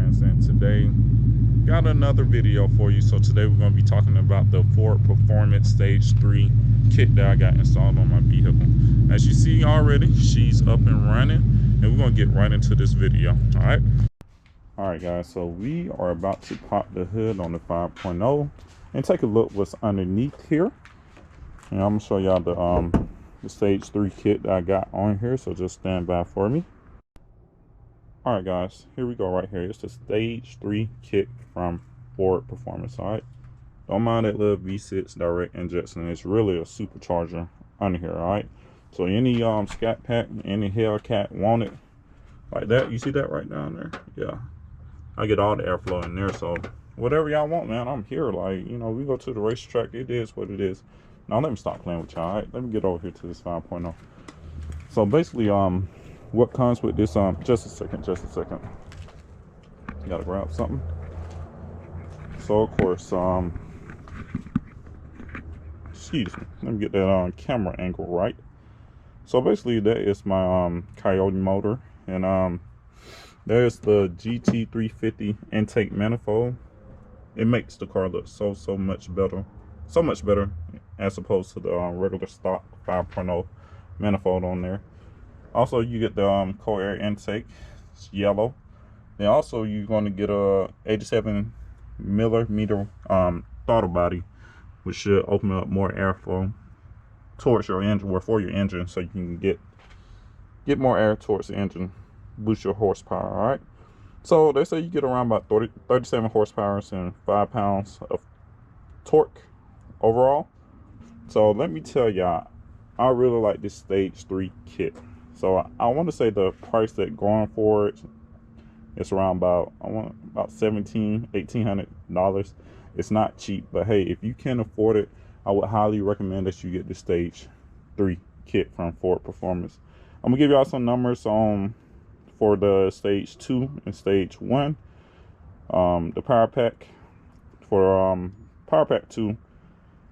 friends, and today got another video for you. So today we're going to be talking about the Ford Performance Stage 3 kit that I got installed on my vehicle. As you see already, she's up and running, and we're going to get right into this video. Alright guys, so we are about to pop the hood on the 5.0 and take a look what's underneath here. And I'm going to show y'all the Stage 3 kit that I got on here, so just stand by for me. Alright guys, here we go right here. It's the Stage 3 kit from Ford Performance. Alright, don't mind that little V6 direct injection. It's really a supercharger under here. Alright, so any Scat Pack, any Hellcat want it like that. You see that right down there? Yeah, I get all the airflow in there. So whatever y'all want, man, I'm here. Like, you know, we go to the racetrack. It is what it is. Now let me stop playing with y'all. Alright, let me get over here to this 5.0. So basically, what comes with this, just a second, gotta grab something. So of course, excuse me, let me get that camera angle right. So basically that is my Coyote motor, and there's the GT350 intake manifold. It makes the car look so much better, as opposed to the regular stock 5.0 manifold on there. Also, you get the cold air intake. It's yellow. Then also you're going to get a 87 millimeter throttle body, which should open up more airflow towards your engine, or for your engine, so you can get more air towards the engine, boost your horsepower. All right, so they say you get around about 37 horsepower and 5 pounds of torque overall. So let me tell y'all, I really like this Stage 3 kit. So I want to say the price that going for it, it's around about $1,800. It's not cheap, but hey, if you can afford it, I would highly recommend that you get the Stage 3 kit from Ford Performance. I'm gonna give y'all some numbers for the Stage 2 and Stage 1. The power pack for power pack 2,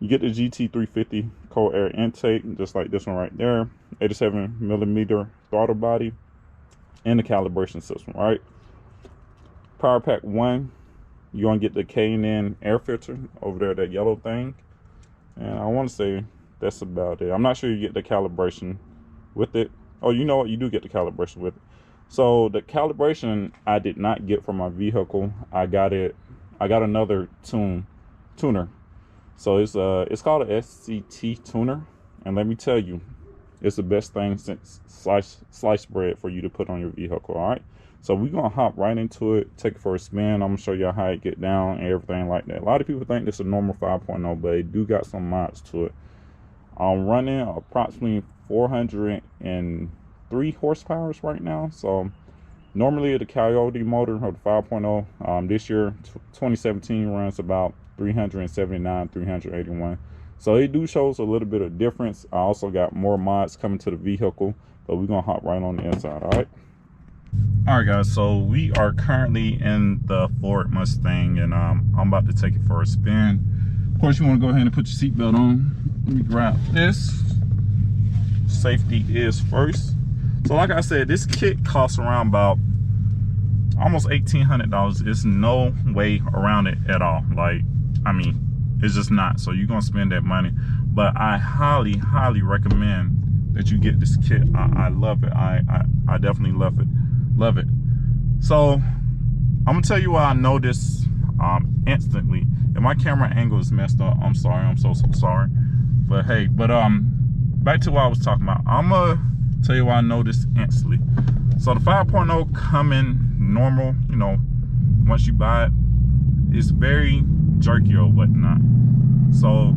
you get the GT350 cold air intake, just like this one right there, 87 millimeter throttle body, and the calibration system. Right, power pack 1, you're gonna get the K&N air filter over there, that yellow thing, and I want to say that's about it. I'm not sure you get the calibration with it. Oh, you know what, you do get the calibration with it. So the calibration I did not get for my vehicle. I got another tuner. So it's called a SCT tuner, and let me tell you, it's the best thing since sliced bread for you to put on your vehicle. All right, so we're gonna hop right into it, take it for a spin. I'm gonna show you how it get down and everything like that. A lot of people think this is a normal 5.0, but it do got some mods to it. I'm running approximately 403 horsepower right now. So normally the Coyote motor or the 5.0 this year 2017 runs about 379, 381. So it do shows a little bit of difference. I also got more mods coming to the vehicle, but we're gonna hop right on the inside. All right guys, so we are currently in the Ford Mustang, and I'm about to take it for a spin. Of course, you want to go ahead and put your seatbelt on. Let me grab this. Safety is first. So like I said, this kit costs around about almost $1,800. There's no way around it at all. Like, I mean, it's just not. So you're gonna spend that money, but I highly recommend that you get this kit. I love it. I definitely love it. So I'm gonna tell you why I know this instantly. If my camera angle is messed up, I'm sorry. I'm so sorry. But hey, back to what I was talking about. I'm gonna tell you why I know this instantly. So the 5.0 coming normal, you know, once you buy it, it's very jerky or whatnot. So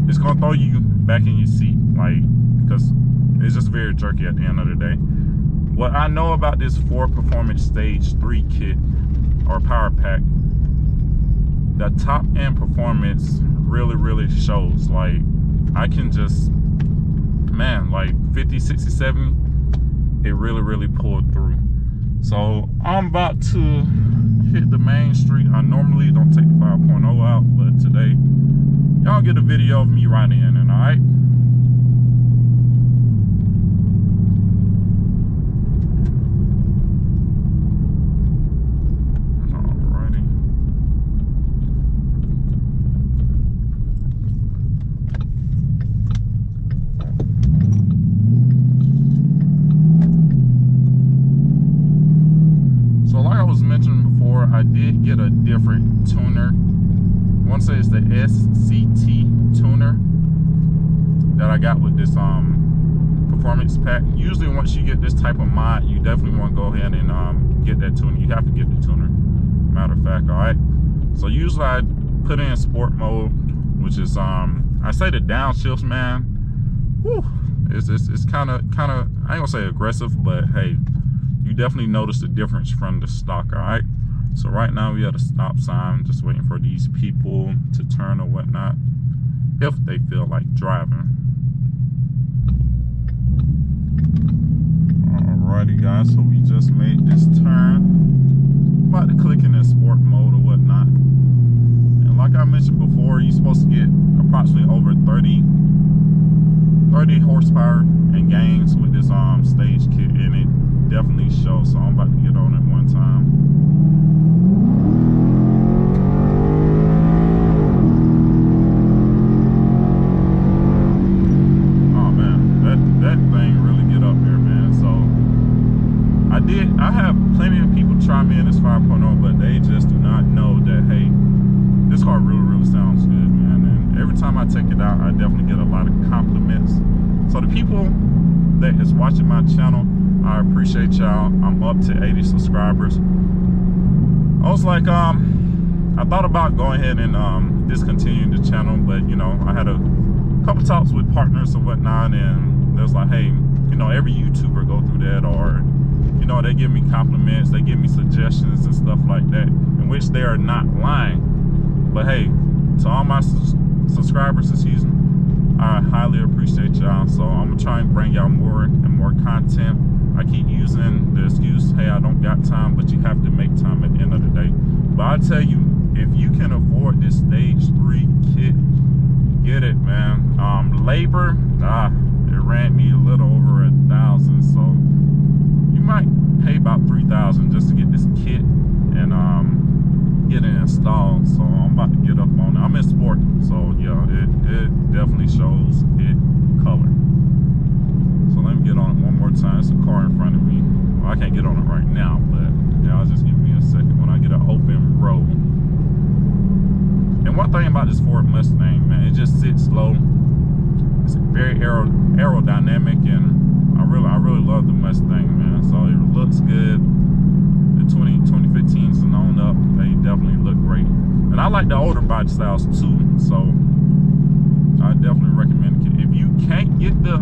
it's gonna throw you back in your seat, like, because it's just very jerky at the end of the day. What I know about this Ford Performance Stage 3 kit or power pack, the top end performance really shows. Like, I can just, man, like 50, 60, 70, it really pulled through. So I'm about to hit the main street. I normally don't take the 5.0 out, but today y'all get a video of me riding in, and all right. was mentioning before, I did get a different tuner. I want to say it's the SCT tuner that I got with this performance pack. Usually once you get this type of mod, you definitely want to go ahead and get that tuner. You have to get the tuner, matter of fact. All right, so usually I put in sport mode, which is I say the downshifts, man, whew, it's kind of I ain't gonna say aggressive, but hey, you definitely notice the difference from the stock. All right, so right now we at a stop sign, just waiting for these people to turn or whatnot if they feel like driving. Alrighty guys, so we just made this turn, about to click in sport mode or whatnot. And like I mentioned before, you're supposed to get approximately over 30 horsepower and gains with this stage kit, and it definitely shows. So I'm about to get on it one time. Oh man, that thing really get up there, man. So I have plenty of people try me in this 5.0, but they just do not know that, hey, this car really sounds good, man. And every time I take it out, I definitely get a lot of compliments. So the people that is watching my channel, I appreciate y'all. I'm up to 80 subscribers. I was like, I thought about going ahead and discontinuing the channel, but you know, I had a couple talks with partners and whatnot, and they was like, hey, you know, every YouTuber go through that, or you know, they give me compliments, they give me suggestions and stuff like that, in which they are not lying. But hey, to all my subscribers this season, I highly appreciate y'all. So I'm gonna try and bring y'all more and more content. I keep using the excuse, hey, I don't got time, but you have to make time at the end of the day. But I tell you, if you can afford this stage 3 kit, get it, man. Labor, it ran me a little over 1,000, so you might pay about 3,000 just to get this kit and get it installed. So I'm about to get up on it. I'm in sport, so yeah, it definitely shows it color. So let me get on it one more time. It's a car in front of me. Well, I can't get on it right now, but yeah, I'll just give me a second when I get an open road. And one thing about this Ford Mustang, man, it just sits low. It's very aerodynamic, and I really love the Mustang, man. So it looks good. The 2015s and on up, they definitely look great. And I like the older body styles too, so I definitely recommend it. If you can't get the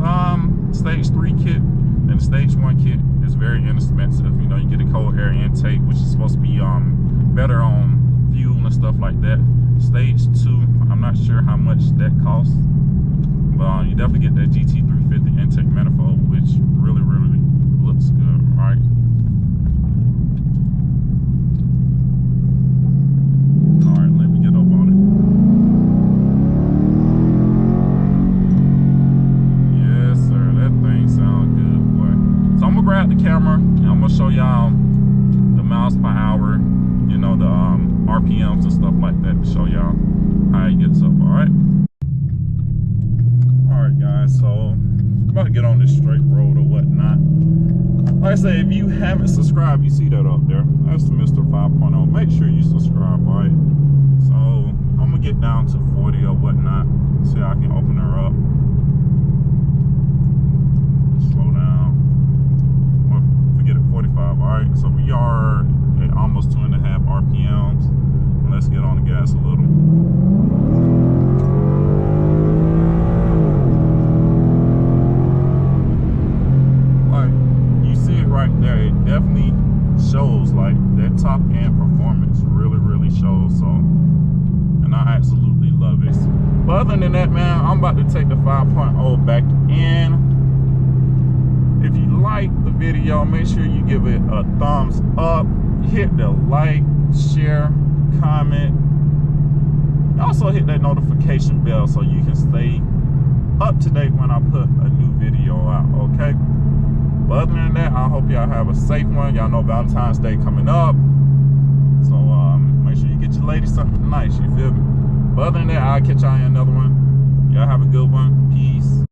stage 3 kit, then the stage 1 kit is very inexpensive. You know, you get a cold air intake, which is supposed to be better on fuel and stuff like that. Stage 2, I'm not sure how much that costs, but you definitely get that GT350 intake manifold, which really looks good. All right. Let me get up on it. Yes, sir. That thing sounds good, boy. So I'm gonna grab the camera and I'm gonna show y'all the miles per hour, you know, the RPMs and stuff like that, to show y'all how it gets up. All right, guys. So I'm about to get on this straight road or whatnot. Like I say, if you haven't subscribed, you see that up there. That's Mr. 5.0. Make sure you subscribe, all right? So I'm gonna get down to 40 or whatnot. See how I can open her up. Slow down. Forget it, 45. All right. So we are at almost 2.5 RPMs. Let's get on the gas a little. Right there, it definitely shows, like that top end performance really shows. So, and I absolutely love it. But other than that, man, I'm about to take the 5.0 back in. If you like the video, make sure you give it a thumbs up, hit the like, share, comment, also hit that notification bell so you can stay up to date when I put a new video out. Okay. But other than that, I hope y'all have a safe one. Y'all know Valentine's Day coming up. So make sure you get your lady something nice, you feel me? But other than that, I'll catch y'all in another one. Y'all have a good one. Peace.